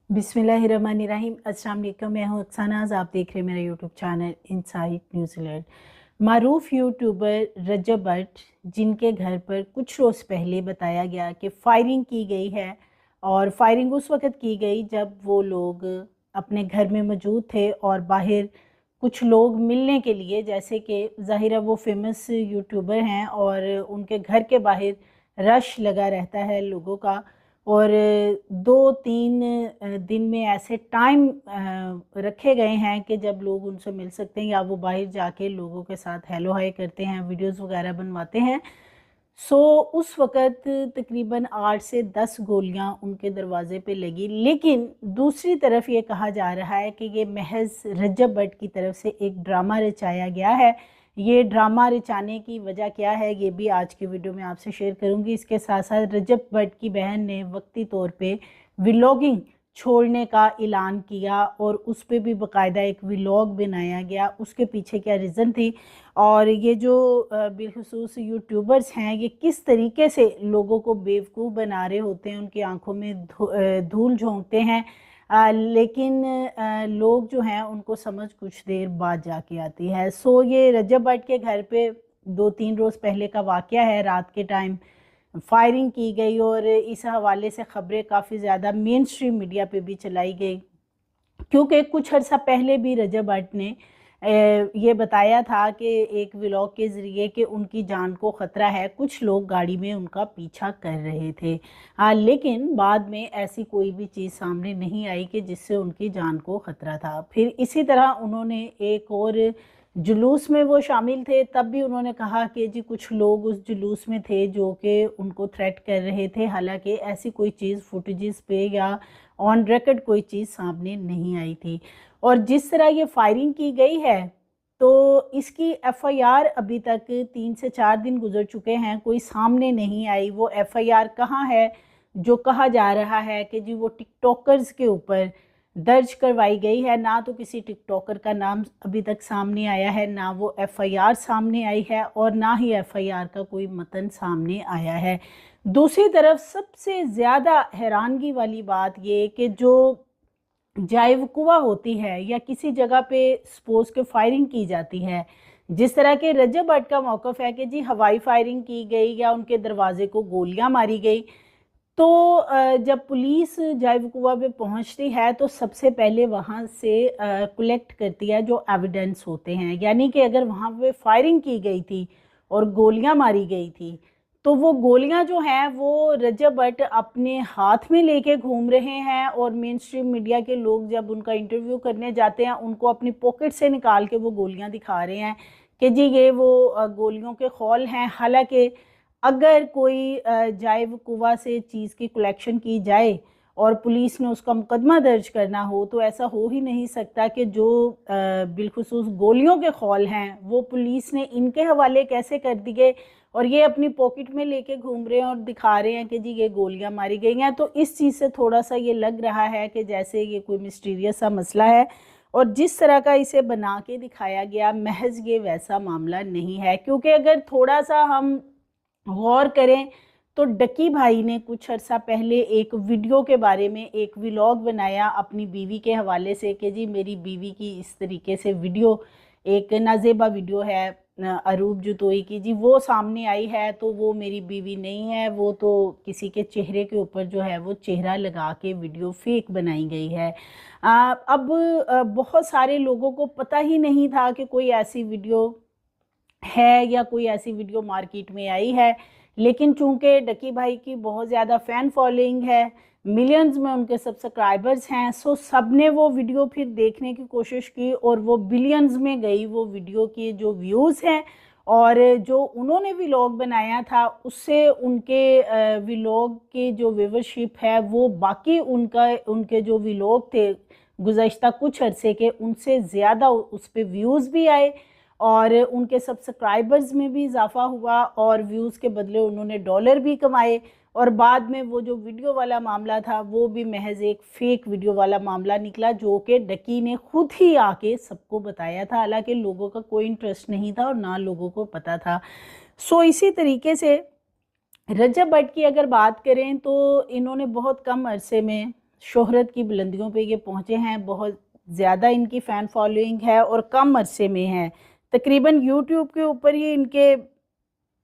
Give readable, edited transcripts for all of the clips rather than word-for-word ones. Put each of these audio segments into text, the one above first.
बिस्मिल्लाहिर्रहमानिर्रहीम। अस्सलाम वालेकुम। मैं हूँ अक्सानाज़, आप देख रहे हैं मेरा यूट्यूब चैनल इनसाइड न्यूजीलैंड। मारूफ यूट्यूबर रजब भट्ट, जिनके घर पर कुछ रोज़ पहले बताया गया कि फ़ायरिंग की गई है, और फायरिंग उस वक़्त की गई जब वो लोग अपने घर में मौजूद थे और बाहर कुछ लोग मिलने के लिए, जैसे कि ज़ाहिर है वो फेमस यूट्यूबर हैं और उनके घर के बाहर रश लगा रहता है लोगों का। और 2-3 दिन में ऐसे टाइम रखे गए हैं कि जब लोग उनसे मिल सकते हैं या वो बाहर जाके लोगों के साथ हेलो हाय करते हैं, वीडियोस वगैरह बनवाते हैं। सो उस वक़्त तकरीबन 8 से 10 गोलियां उनके दरवाज़े पे लगी। लेकिन दूसरी तरफ ये कहा जा रहा है कि ये महज़ रजब भट्ट की तरफ से एक ड्रामा रचाया गया है। ये ड्रामा रचाने की वजह क्या है, ये भी आज की वीडियो में आपसे शेयर करूंगी। इसके साथ साथ रजब भट्ट की बहन ने वक्ती तौर पे व्लॉगिंग छोड़ने का ऐलान किया और उस पे भी बाकायदा एक व्लॉग बनाया गया, उसके पीछे क्या रीज़न थी और ये जो बिलखुसूस यूट्यूबर्स हैं ये किस तरीके से लोगों को बेवकूफ़ बना रहे होते हैं, उनकी आंखों में धूल झोंकते हैं। लेकिन लोग जो हैं उनको समझ कुछ देर बाद जाके आती है। सो ये रजब भट्ट के घर पे 2-3 रोज़ पहले का वाक़या है। रात के टाइम फायरिंग की गई और इस हवाले से ख़बरें काफ़ी ज़्यादा मेन स्ट्रीम मीडिया पे भी चलाई गई, क्योंकि कुछ अर्सा पहले भी रजब भट्ट ने ये बताया था कि एक व्लॉग के ज़रिए कि उनकी जान को ख़तरा है, कुछ लोग गाड़ी में उनका पीछा कर रहे थे। लेकिन बाद में ऐसी कोई भी चीज़ सामने नहीं आई कि जिससे उनकी जान को ख़तरा था। फिर इसी तरह उन्होंने एक और जुलूस में वो शामिल थे, तब भी उन्होंने कहा कि जी कुछ लोग उस जुलूस में थे जो कि उनको थ्रेट कर रहे थे। हालांकि ऐसी कोई चीज़ फुटेजेस पे या ऑन रिकॉर्ड कोई चीज़ सामने नहीं आई थी। और जिस तरह ये फायरिंग की गई है, तो इसकी एफआईआर अभी तक 3 से 4 दिन गुजर चुके हैं, कोई सामने नहीं आई। वो एफआईआर कहाँ है जो कहा जा रहा है कि जी वो टिकटॉकर्स के ऊपर दर्ज करवाई गई है। ना तो किसी टिकटॉकर का नाम अभी तक सामने आया है, ना वो एफआईआर सामने आई है और ना ही एफआईआर का कोई मतन सामने आया है। दूसरी तरफ सबसे ज़्यादा हैरानगी वाली बात ये कि जो जाइवकुआ होती है या किसी जगह पे सपोज के फायरिंग की जाती है, जिस तरह के रजब भट्ट का मौक़िफ़ है कि जी हवाई फायरिंग की गई या उनके दरवाजे को गोलियां मारी गई, तो जब पुलिस जाइवकुआ पे पहुंचती है तो सबसे पहले वहां से कलेक्ट करती है जो एविडेंस होते हैं। यानी कि अगर वहां पे फायरिंग की गई थी और गोलियां मारी गई थी, तो वो गोलियां जो हैं वो रजब भट्ट अपने हाथ में लेके घूम रहे हैं और मेन स्ट्रीम मीडिया के लोग जब उनका इंटरव्यू करने जाते हैं उनको अपनी पॉकेट से निकाल के वो गोलियां दिखा रहे हैं कि जी ये वो गोलियों के खौल हैं। हालांकि अगर कोई जाइब कुआ से चीज़ की कलेक्शन की जाए और पुलिस ने उसका मुकदमा दर्ज करना हो, तो ऐसा हो ही नहीं सकता कि जो बिलखुसूस गोलियों के खौल हैं वो पुलिस ने इनके हवाले कैसे कर दिए और ये अपनी पॉकेट में लेके घूम रहे हैं और दिखा रहे हैं कि जी ये गोलियां मारी गई हैं। तो इस चीज़ से थोड़ा सा ये लग रहा है कि जैसे ये कोई मिस्टीरियस सा मसला है, और जिस तरह का इसे बना के दिखाया गया महज ये वैसा मामला नहीं है। क्योंकि अगर थोड़ा सा हम गौर करें तो डकी भाई ने कुछ अर्सा पहले एक वीडियो के बारे में एक व्लॉग बनाया अपनी बीवी के हवाले से कि जी मेरी बीवी की इस तरीके से वीडियो, एक नाजेबा वीडियो है अरूब जुतोई की, जी वो सामने आई है तो वो मेरी बीवी नहीं है, वो तो किसी के चेहरे के ऊपर जो है वो चेहरा लगा के वीडियो फेक बनाई गई है। अब बहुत सारे लोगों को पता ही नहीं था कि कोई ऐसी वीडियो है या कोई ऐसी वीडियो मार्केट में आई है। लेकिन चूंकि डकी भाई की बहुत ज़्यादा फ़ैन फॉलोइंग है, मिलियंस में उनके सब्सक्राइबर्स हैं, सो सब ने वो वीडियो फिर देखने की कोशिश की और वो बिलियंस में गई वो वीडियो की जो व्यूज़ हैं। और जो उन्होंने व्लॉग बनाया था उससे उनके व्लॉग की जो व्यूवरशिप है वो बाकी उनके जो व्लॉग थे गुज़श्ता कुछ अरसे के उनसे ज़्यादा उस पर व्यूज़ भी आए और उनके सब्सक्राइबर्स में भी इजाफा हुआ और व्यूज़ के बदले उन्होंने डॉलर भी कमाए। और बाद में वो जो वीडियो वाला मामला था वो भी महज एक फ़ेक वीडियो वाला मामला निकला जो कि डकी ने खुद ही आके सबको बताया था। हालांकि लोगों का कोई इंटरेस्ट नहीं था और ना लोगों को पता था। सो इसी तरीके से रजब भट्ट की अगर बात करें तो इन्होंने बहुत कम अरसे में शोहरत की बुलंदियों पे ये पहुँचे हैं, बहुत ज़्यादा इनकी फ़ैन फॉलोइंग है और कम अरसे में है। तकरीबन यूट्यूब के ऊपर ही इनके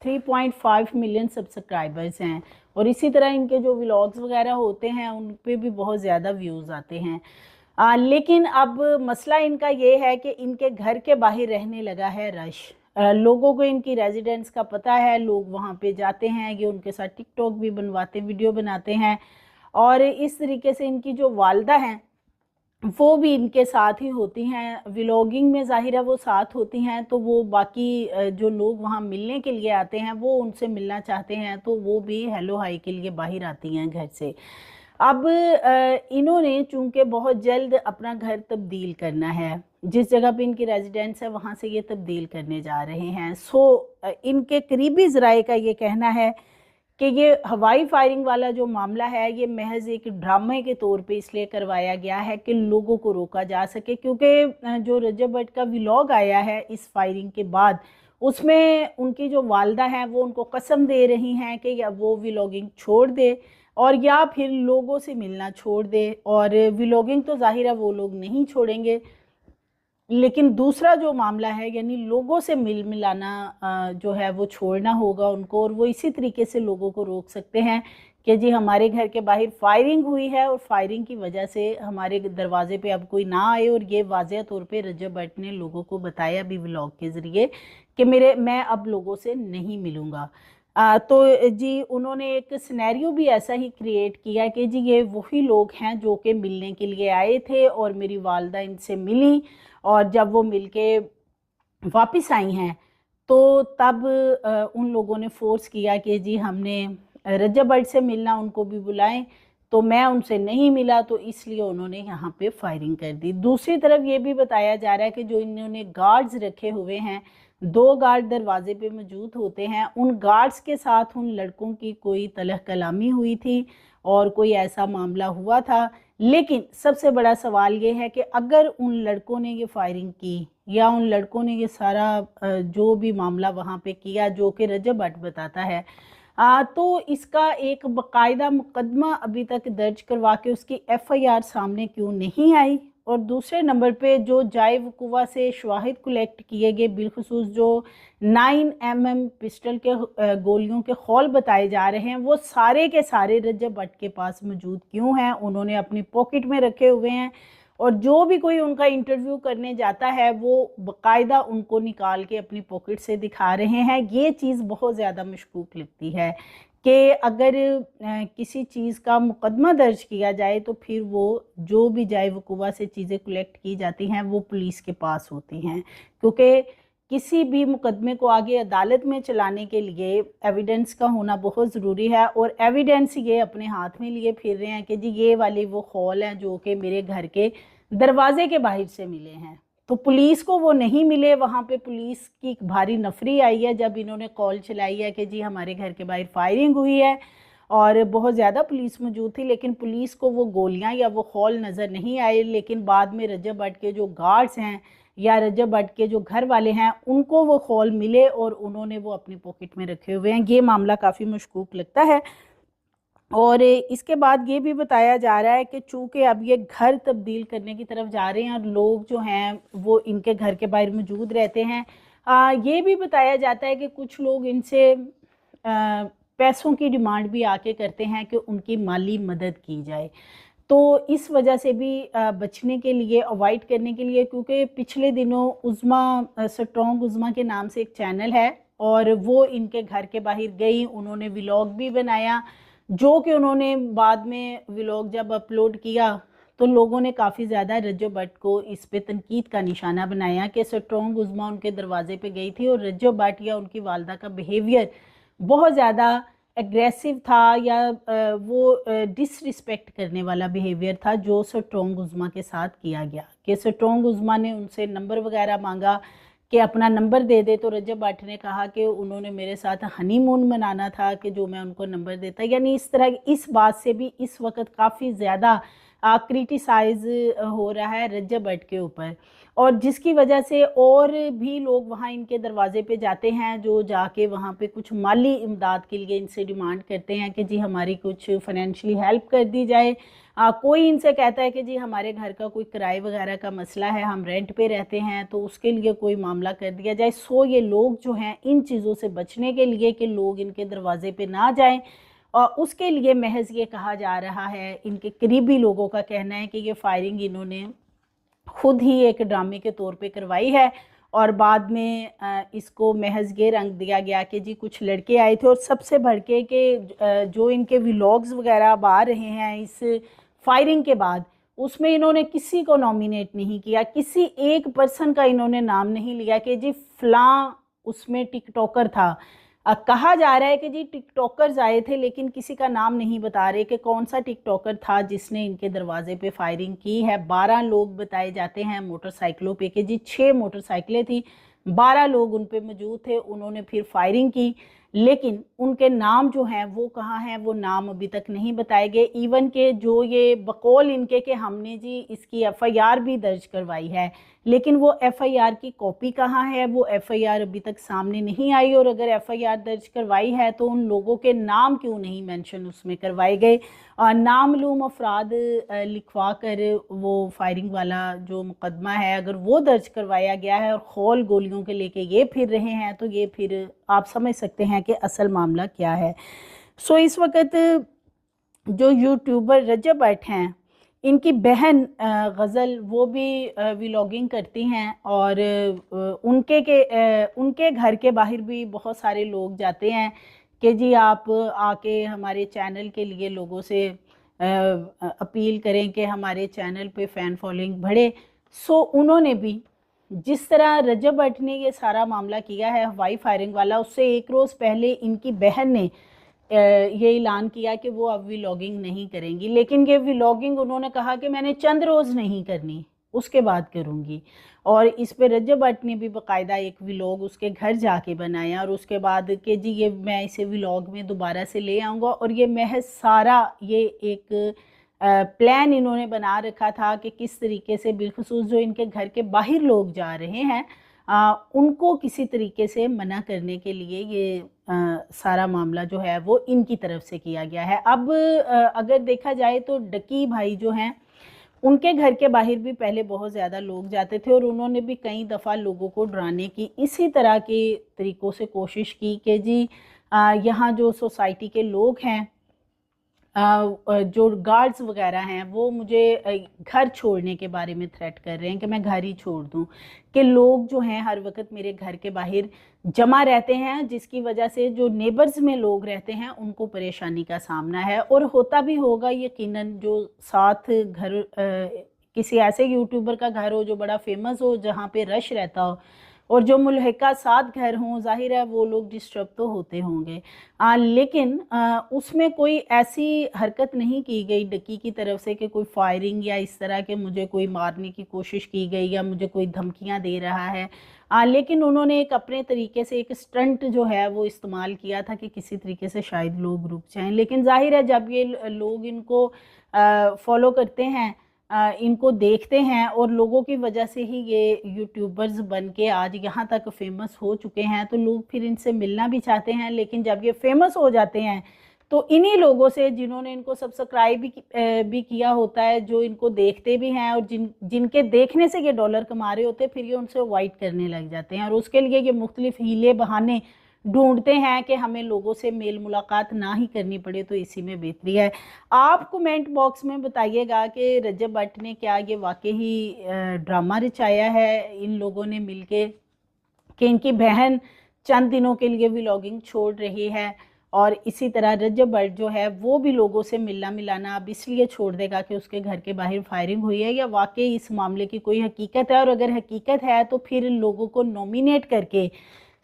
3.5 मिलियन सब्सक्राइबर्स हैं और इसी तरह इनके जो व्लॉग्स वगैरह होते हैं उन पे भी बहुत ज़्यादा व्यूज़ आते हैं। लेकिन अब मसला इनका ये है कि इनके घर के बाहर रहने लगा है रश। लोगों को इनकी रेजिडेंस का पता है, लोग वहाँ पे जाते हैं, ये उनके साथ टिकटॉक भी बनवाते, वीडियो बनाते हैं और इस तरीके से इनकी जो वालदा हैं वो भी इनके साथ ही होती हैं, व्लॉगिंग में ज़ाहिर है वो साथ होती हैं, तो वो बाकी जो लोग वहाँ मिलने के लिए आते हैं वो उनसे मिलना चाहते हैं तो वो भी हेलो हाई के लिए बाहर आती हैं घर से। अब इन्होंने चूंकि बहुत जल्द अपना घर तब्दील करना है, जिस जगह पे इनकी रेजिडेंस है वहाँ से ये तब्दील करने जा रहे हैं। इनके करीबी ज़राए का ये कहना है कि ये हवाई फायरिंग वाला जो मामला है ये महज एक ड्रामे के तौर पे इसलिए करवाया गया है कि लोगों को रोका जा सके, क्योंकि जो रजब भट्ट का व्लॉग आया है इस फायरिंग के बाद उसमें उनकी जो वालदा हैं वो उनको कसम दे रही हैं कि या वो व्लॉगिंग छोड़ दे और या फिर लोगों से मिलना छोड़ दे। और व्लॉगिंग तो जाहिर है वो लोग नहीं छोड़ेंगे, लेकिन दूसरा जो मामला है यानी लोगों से मिल मिलाना जो है वो छोड़ना होगा उनको, और वो इसी तरीके से लोगों को रोक सकते हैं कि जी हमारे घर के बाहर फायरिंग हुई है और फायरिंग की वजह से हमारे दरवाजे पे अब कोई ना आए। और ये वाज़ेह तौर पे रजब भट्ट ने लोगों को बताया भी व्लॉग के ज़रिए कि मैं अब लोगों से नहीं मिलूँगा। तो जी उन्होंने एक सिनेरियो भी ऐसा ही क्रिएट किया कि जी ये वही लोग हैं जो कि मिलने के लिए आए थे और मेरी वालदा इनसे मिली और जब वो मिलके वापस आई हैं तो तब उन लोगों ने फोर्स किया कि जी हमने रजब भट्ट से मिलना, उनको भी बुलाएं, तो मैं उनसे नहीं मिला तो इसलिए उन्होंने यहाँ पे फायरिंग कर दी। दूसरी तरफ ये भी बताया जा रहा है कि जो इन्होंने गार्ड्स रखे हुए हैं, 2 गार्ड दरवाजे पे मौजूद होते हैं, उन गार्ड्स के साथ उन लड़कों की कोई तलह कलामी हुई थी और कोई ऐसा मामला हुआ था। लेकिन सबसे बड़ा सवाल ये है कि अगर उन लड़कों ने ये फायरिंग की या उन लड़कों ने ये सारा जो भी मामला वहाँ पे किया जो कि रजब भट्ट बताता है, तो इसका एक बाकायदा मुकदमा अभी तक दर्ज करवा के उसकी एफआईआर सामने क्यों नहीं आई। और दूसरे नंबर पे जो जाए वकूवा से शवाहिद कलेक्ट किए गए, बिलखसूस जो 9mm पिस्टल के गोलियों के खौल बताए जा रहे हैं, वो सारे के सारे रजब भट्ट के पास मौजूद क्यों हैं, उन्होंने अपनी पॉकेट में रखे हुए हैं। और जो भी कोई उनका इंटरव्यू करने जाता है वो बाकायदा उनको निकाल के अपनी पॉकेट से दिखा रहे हैं। ये चीज़ बहुत ज़्यादा मशकूक लगती है कि अगर किसी चीज़ का मुकदमा दर्ज किया जाए तो फिर वो जो भी जाए वकूवा से चीज़ें कलेक्ट की जाती हैं वो पुलिस के पास होती हैं, क्योंकि किसी भी मुकदमे को आगे अदालत में चलाने के लिए एविडेंस का होना बहुत ज़रूरी है। और एविडेंस ये अपने हाथ में लिए फिर रहे हैं कि जी ये वाली वो खौल हैं जो कि मेरे घर के दरवाजे के बाहर से मिले हैं। तो पुलिस को वो नहीं मिले, वहाँ पे पुलिस की भारी नफरी आई है जब इन्होंने कॉल चलाई है कि जी हमारे घर के बाहर फायरिंग हुई है और बहुत ज़्यादा पुलिस मौजूद थी, लेकिन पुलिस को वो गोलियां या वो खौल नज़र नहीं आए। लेकिन बाद में रजब भट्ट के जो गार्ड्स हैं या रजब भट्ट के जो घर वाले हैं उनको वो खौल मिले और उन्होंने वो अपनी पॉकेट में रखे हुए हैं। ये मामला काफ़ी मशकूक लगता है। और इसके बाद ये भी बताया जा रहा है कि चूंकि अब ये घर तब्दील करने की तरफ जा रहे हैं और लोग जो हैं वो इनके घर के बाहर मौजूद रहते हैं, ये भी बताया जाता है कि कुछ लोग इनसे पैसों की डिमांड भी आके करते हैं कि उनकी माली मदद की जाए। तो इस वजह से भी बचने के लिए, अवॉइड करने के लिए, क्योंकि पिछले दिनों उज़्मा स्ट्रॉन्ग उज़्मा के नाम से एक चैनल है और वो इनके घर के बाहर गई, उन्होंने व्लॉग भी बनाया, जो कि उन्होंने बाद में व्लॉग जब अपलोड किया तो लोगों ने काफ़ी ज़्यादा रजब भट्ट को इस पे तनकीद का निशाना बनाया कि स्ट्रॉन्ग उज़्मा उनके दरवाजे पे गई थी और रजब भट्ट या उनकी वालदा का बिहेवियर बहुत ज़्यादा एग्रेसिव था या वो डिसरिस्पेक्ट करने वाला बिहेवियर था जो स्ट्रॉन्ग उज़्मा के साथ किया गया। कि स्ट्रॉन्ग उज़्मा ने उनसे नंबर वगैरह मांगा कि अपना नंबर दे दे, तो रजब भट्ट ने कहा कि उन्होंने मेरे साथ हनीमून मनाना था कि जो मैं उनको नंबर देता। यानी इस तरह इस बात से भी इस वक्त काफ़ी ज़्यादा क्रिटिसाइज हो रहा है रजब भट्ट के ऊपर, और जिसकी वजह से और भी लोग वहाँ इनके दरवाजे पे जाते हैं जो जाके वहाँ पे कुछ माली इमदाद के लिए इनसे डिमांड करते हैं कि जी हमारी कुछ फाइनेंशियली हेल्प कर दी जाए। कोई इनसे कहता है कि जी हमारे घर का कोई किराए वगैरह का मसला है, हम रेंट पे रहते हैं, तो उसके लिए कोई मामला कर दिया जाए। सो ये लोग जो हैं इन चीज़ों से बचने के लिए कि लोग इनके दरवाजे पे ना जाएं, और उसके लिए महज ये कहा जा रहा है, इनके करीबी लोगों का कहना है कि ये फायरिंग इन्होंने खुद ही एक ड्रामे के तौर पे करवाई है, और बाद में इसको महज ये रंग दिया गया कि जी कुछ लड़के आए थे, और सबसे भड़के के जो इनके व्लॉग्स वगैरह अब आ रहे हैं इस फायरिंग के बाद, उसमें इन्होंने किसी को नॉमिनेट नहीं किया, किसी एक पर्सन का इन्होंने नाम नहीं लिया कि जी फलां उसमें टिकटॉकर था। कहा जा रहा है कि जी टिकटॉकर्स आए थे, लेकिन किसी का नाम नहीं बता रहे कि कौन सा टिकटॉकर था जिसने इनके दरवाजे पे फायरिंग की है। 12 लोग बताए जाते हैं मोटरसाइकिलों पे, कि जी 6 मोटरसाइकिलें थी, 12 लोग उन पे मौजूद थे, उन्होंने फिर फायरिंग की, लेकिन उनके नाम जो हैं वो कहाँ हैं, वो नाम अभी तक नहीं बताए गए। इवन के जो ये बकौल इनके कि हमने जी इसकी एफआईआर भी दर्ज करवाई है, लेकिन वो एफआईआर की कॉपी कहाँ है, वो एफआईआर अभी तक सामने नहीं आई। और अगर एफआईआर दर्ज करवाई है तो उन लोगों के नाम क्यों नहीं मेंशन उसमें करवाए गए। नामालूम अफराद लिखवा कर वो फायरिंग वाला जो मुकदमा है अगर वो दर्ज करवाया गया है और खौल गोलियों के लेके ये फिर रहे हैं, तो ये फिर आप समझ सकते हैं कि असल मामला क्या है। सो इस वक्त जो यूट्यूबर रजब भट्ट हैं, इनकी बहन गज़ल वो भी व्लॉगिंग करती हैं, और उनके घर के बाहर भी बहुत सारे लोग जाते हैं कि जी आप आके हमारे चैनल के लिए लोगों से अपील करें कि हमारे चैनल पे फ़ैन फॉलोइंग बढ़े। सो उन्होंने भी जिस तरह रजब भट्ट ने ये सारा मामला किया है हवाई फायरिंग वाला, उससे एक रोज़ पहले इनकी बहन ने ये ऐलान किया कि वो अब व्लॉगिंग नहीं करेंगी, लेकिन ये व्लॉगिंग उन्होंने कहा कि मैंने चंद रोज़ नहीं करनी, उसके बाद करूँगी। और इस पे रजब भट्ट ने भी बाकायदा एक व्लॉग उसके घर जाके बनाया, और उसके बाद कि जी ये मैं इसे व्लॉग में दोबारा से ले आऊँगा। और ये महज सारा ये एक प्लान इन्होंने बना रखा था कि किस तरीके से बिलखसूस जो इनके घर के बाहर लोग जा रहे हैं उनको किसी तरीके से मना करने के लिए ये सारा मामला जो है वो इनकी तरफ से किया गया है। अब अगर देखा जाए तो डकी भाई जो हैं उनके घर के बाहर भी पहले बहुत ज़्यादा लोग जाते थे, और उन्होंने भी कई दफ़ा लोगों को डराने की इसी तरह के तरीक़ों से कोशिश की कि जी यहाँ जो सोसाइटी के लोग हैं जो गार्ड्स वगैरह हैं वो मुझे घर छोड़ने के बारे में थ्रेट कर रहे हैं कि मैं घर ही छोड़ दूं, कि लोग जो हैं हर वक्त मेरे घर के बाहर जमा रहते हैं, जिसकी वजह से जो नेबर्स में लोग रहते हैं उनको परेशानी का सामना है। और होता भी होगा यकीनन, जो साथ घर किसी ऐसे यूट्यूबर का घर हो जो बड़ा फेमस हो, जहाँ पे रश रहता हो, और जो मुल्हिका साथ घर हों, जाहिर है वो लोग डिस्टर्ब तो होते होंगे। लेकिन उसमें कोई ऐसी हरकत नहीं की गई डकी की तरफ से कि कोई फायरिंग या इस तरह के मुझे कोई मारने की कोशिश की गई या मुझे कोई धमकियां दे रहा है। लेकिन उन्होंने एक अपने तरीके से एक स्टंट जो है वो इस्तेमाल किया था कि किसी तरीके से शायद लोग रुक जाएं। लेकिन जाहिर है जब ये लोग इनको फॉलो करते हैं, इनको देखते हैं, और लोगों की वजह से ही ये यूट्यूबर्स बन के आज यहाँ तक फेमस हो चुके हैं, तो लोग फिर इनसे मिलना भी चाहते हैं। लेकिन जब ये फेमस हो जाते हैं तो इन्हीं लोगों से जिन्होंने इनको सब्सक्राइब भी किया होता है, जो इनको देखते भी हैं, और जिनके देखने से ये डॉलर कमा रहे होते हैं, फिर ये उनसे अवॉइड करने लग जाते हैं, और उसके लिए ये मुख्तलिफ हीले बहाने ढूंढते हैं कि हमें लोगों से मेल मुलाकात ना ही करनी पड़े, तो इसी में बेहतरी है। आप कमेंट बॉक्स में बताइएगा कि रजब भट्ट ने क्या ये वाकई ही ड्रामा रचाया है इन लोगों ने मिलके, कि इनकी बहन चंद दिनों के लिए व्लॉगिंग छोड़ रही है, और इसी तरह रजब भट्ट जो है वो भी लोगों से मिलना मिलाना अब इसलिए छोड़ देगा कि उसके घर के बाहर फायरिंग हुई है, या वाकई इस मामले की कोई हकीकत है। और अगर हकीकत है तो फिर लोगों को नॉमिनेट करके,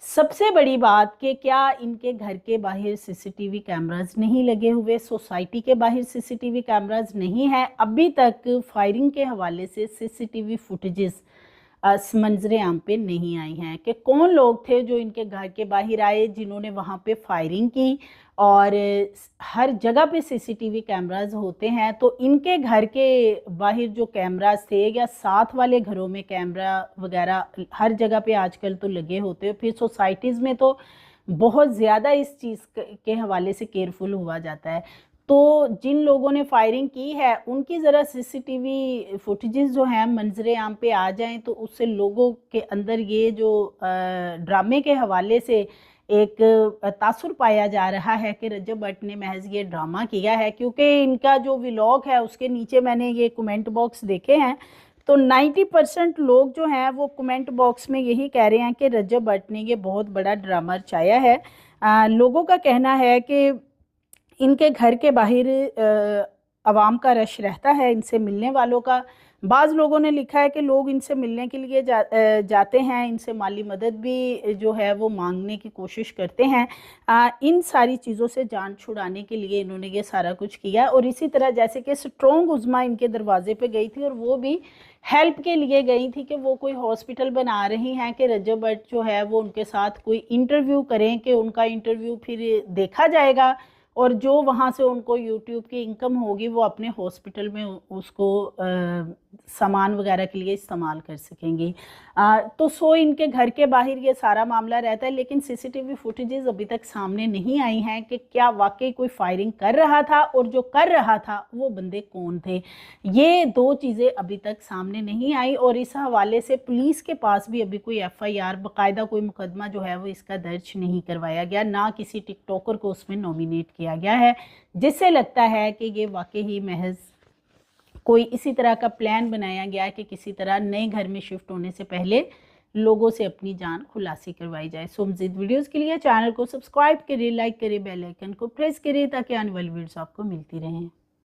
सबसे बड़ी बात कि क्या इनके घर के बाहर सीसीटीवी कैमरास नहीं लगे हुए, सोसाइटी के बाहर सीसीटीवी कैमरास नहीं है, अभी तक फायरिंग के हवाले से सीसीटीवी फुटेजेस मंजरे आम पे नहीं आई हैं कि कौन लोग थे जो इनके घर के बाहर आए, जिन्होंने वहाँ पे फायरिंग की। और हर जगह पे सीसीटीवी कैमरास होते हैं, तो इनके घर के बाहर जो कैमरास थे या साथ वाले घरों में कैमरा वगैरह हर जगह पे आजकल तो लगे होते हैं, फिर सोसाइटीज़ में तो बहुत ज़्यादा इस चीज़ के हवाले से केयरफुल हुआ जाता है। तो जिन लोगों ने फायरिंग की है उनकी ज़रा सीसीटीवी फुटेजेस जो हैं मंजरे आम पे आ जाएं तो उससे लोगों के अंदर ये जो ड्रामे के हवाले से एक तासुर पाया जा रहा है कि रजब भट्ट ने महज ये ड्रामा किया है, क्योंकि इनका जो व्लॉग है उसके नीचे मैंने ये कमेंट बॉक्स देखे हैं तो 90% लोग जो हैं वो कमेंट बॉक्स में यही कह रहे हैं कि रजब भट्ट ने ये बहुत बड़ा ड्रामा रचाया है। लोगों का कहना है कि इनके घर के बाहर आवाम का रश रहता है इनसे मिलने वालों का। बाज़ लोगों ने लिखा है कि लोग इनसे मिलने के लिए जाते हैं, इनसे माली मदद भी जो है वो मांगने की कोशिश करते हैं। इन सारी चीज़ों से जान छुड़ाने के लिए इन्होंने ये सारा कुछ किया। और इसी तरह जैसे कि स्ट्रॉन्ग उज़्मा इनके दरवाजे पे गई थी और वो भी हेल्प के लिए गई थी कि वो कोई हॉस्पिटल बना रही हैं कि रजब भट्ट जो है वो उनके साथ कोई इंटरव्यू करें कि उनका इंटरव्यू फिर देखा जाएगा और जो वहाँ से उनको यूट्यूब की इनकम होगी वो अपने हॉस्पिटल में उसको सामान वगैरह के लिए इस्तेमाल कर सकेंगी। तो इनके घर के बाहर ये सारा मामला रहता है, लेकिन सीसीटीवी फुटेजेस अभी तक सामने नहीं आई हैं कि क्या वाकई कोई फायरिंग कर रहा था और जो कर रहा था वो बंदे कौन थे। ये दो चीज़ें अभी तक सामने नहीं आई और इस हवाले से पुलिस के पास भी अभी कोई FIR बाकायदा कोई मुकदमा जो है वो इसका दर्ज नहीं करवाया गया, ना किसी टिकटॉकर को उसमें नॉमिनेट किया गया है, जिससे लगता है कि ये वाकई ही महज कोई इसी तरह का प्लान बनाया गया कि किसी तरह नए घर में शिफ्ट होने से पहले लोगों से अपनी जान खुलासी करवाई जाए। सो मज़ीद वीडियोज़ के लिए चैनल को सब्सक्राइब करिए, लाइक करिए, बेल आइकन को प्रेस करिए ताकि आने वाली वीडियोस आपको मिलती रहें।